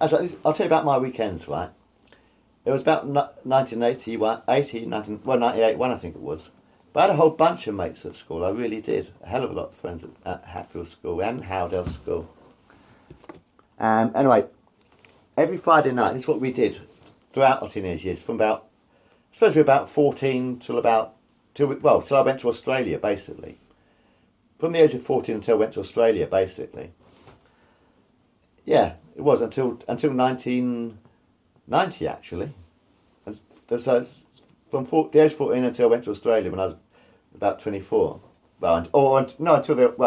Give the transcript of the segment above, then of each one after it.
Actually, I'll tell you about my weekends, right? It was about 1981, 98, one I think it was. But I had a whole bunch of mates at school, I really did. A hell of a lot of friends at Hatfield School and Howdale School. Anyway, every Friday night, this is what we did throughout our teenage years, from about, I suppose we were about 14 till I went to Australia, basically. From the age of 14 until I went to Australia, basically. Yeah, it was until 1990, actually. And so the age of 14 until I went to Australia when I was about 24. Well, until they all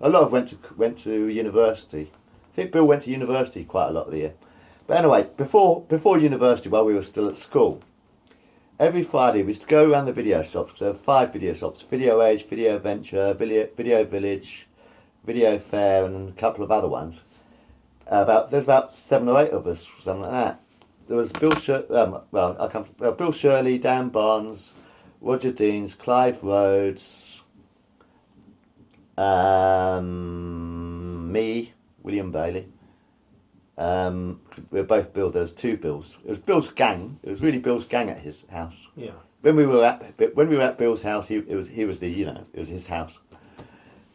a lot of went to university. I think Bill went to university quite a lot of the year. But anyway, before university, while we were still at school, every Friday we used to go around the video shops. There were 5 video shops: Video Age, Video Venture, Video Village, Video Fair, and a couple of other ones. There's about 7 or 8 of us, something like that. There was Bill Shirley, Dan Barnes, Roger Deans, Clive Rhodes, me, William Bailey. We were both Bill. There was 2 Bills. It was Bill's gang. It was really Bill's gang at his house. Yeah. When we were at Bill's house, it was his house.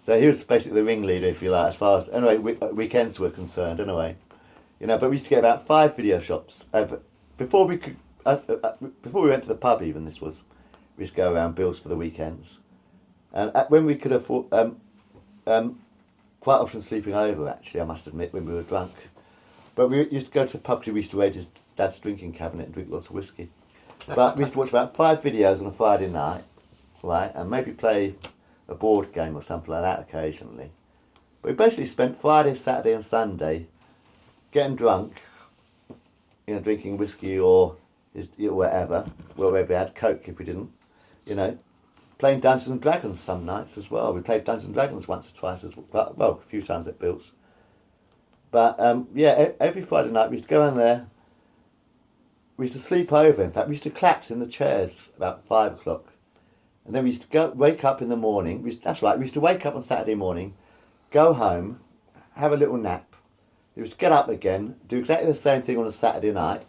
So he was basically the ringleader, if you like, as far as weekends were concerned. Anyway, but we used to get about 5 video shops. Before we went to the pub, even we used to go around Bill's for the weekends, and when we could afford, quite often sleeping over. Actually, I must admit, when we were drunk, but we used to go to the pub because we used to raid his dad's drinking cabinet and drink lots of whiskey. But we used to watch about 5 videos on a Friday night, right, and maybe play a board game or something like that occasionally. But we basically spent Friday, Saturday and Sunday getting drunk, drinking whiskey or whatever, wherever we had Coke if we didn't, playing Dungeons and Dragons some nights as well. We played Dungeons and Dragons once or twice a few times at Bill's. But every Friday night we used to go in there. We used to sleep over. In fact, we used to collapse in the chairs about 5 o'clock. And then we used to wake up in the morning. We used to wake up on Saturday morning, go home, have a little nap. We used to get up again, do exactly the same thing on a Saturday night,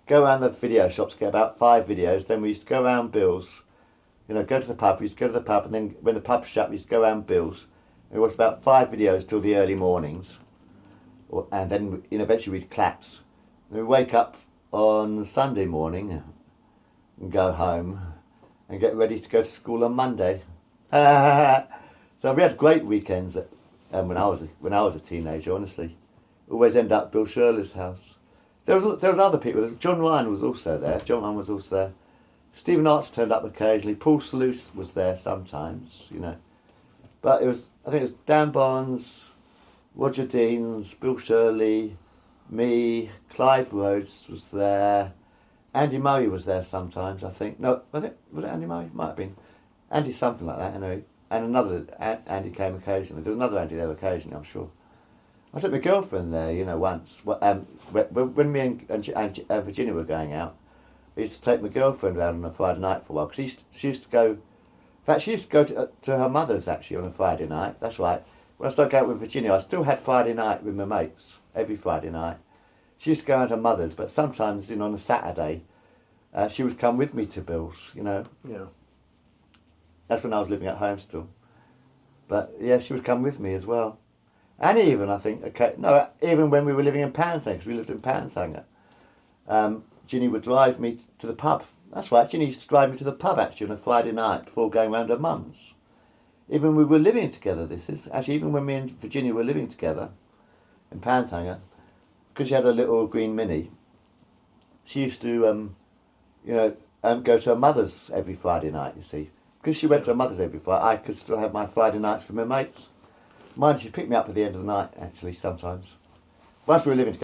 go around the video shops, get about 5 videos. Then we used to go around Bill's, go to the pub. We used to go to the pub, and then when the pub shut, we used to go around Bill's. It was about 5 videos till the early mornings. And then eventually we'd collapse. And we'd wake up on Sunday morning and go home and get ready to go to school on Monday. So we had great weekends when I was a teenager. Honestly, always end up at Bill Shirley's house. There was other people. John Ryan was also there. Stephen Arch turned up occasionally. Paul Sluice was there sometimes. But I think it was Dan Barnes, Roger Deans, Bill Shirley, me, Clive Rhodes was there. Andy Murray was there sometimes, I think. No, was it Andy Murray? Might have been. Andy something like that, anyway. And another Andy came occasionally. There was another Andy there occasionally, I'm sure. I took my girlfriend there, once. When me and Virginia were going out, I used to take my girlfriend around on a Friday night for a while. Because she used to go... In fact, she used to go to her mother's, actually, on a Friday night. That's right. When I started going out with Virginia, I still had Friday night with my mates. Every Friday night. She used to go out to her mother's, but sometimes, on a Saturday, she would come with me to Bill's, Yeah. That's when I was living at home still. But, yeah, she would come with me as well. And even, I think, even when we were living in Panshanger, because we lived in Panshanger, Ginny would drive me to the pub. That's right, Ginny used to drive me to the pub, actually, on a Friday night before going round her mum's. Even when we were living together, even when me and Virginia were living together in Panshanger, because she had a little green Mini, she used to, go to her mother's every Friday night, you see. Because she went to her mother's every Friday, I could still have my Friday nights with my mates. Mind, she'd pick me up at the end of the night, actually, sometimes. Once we were living together,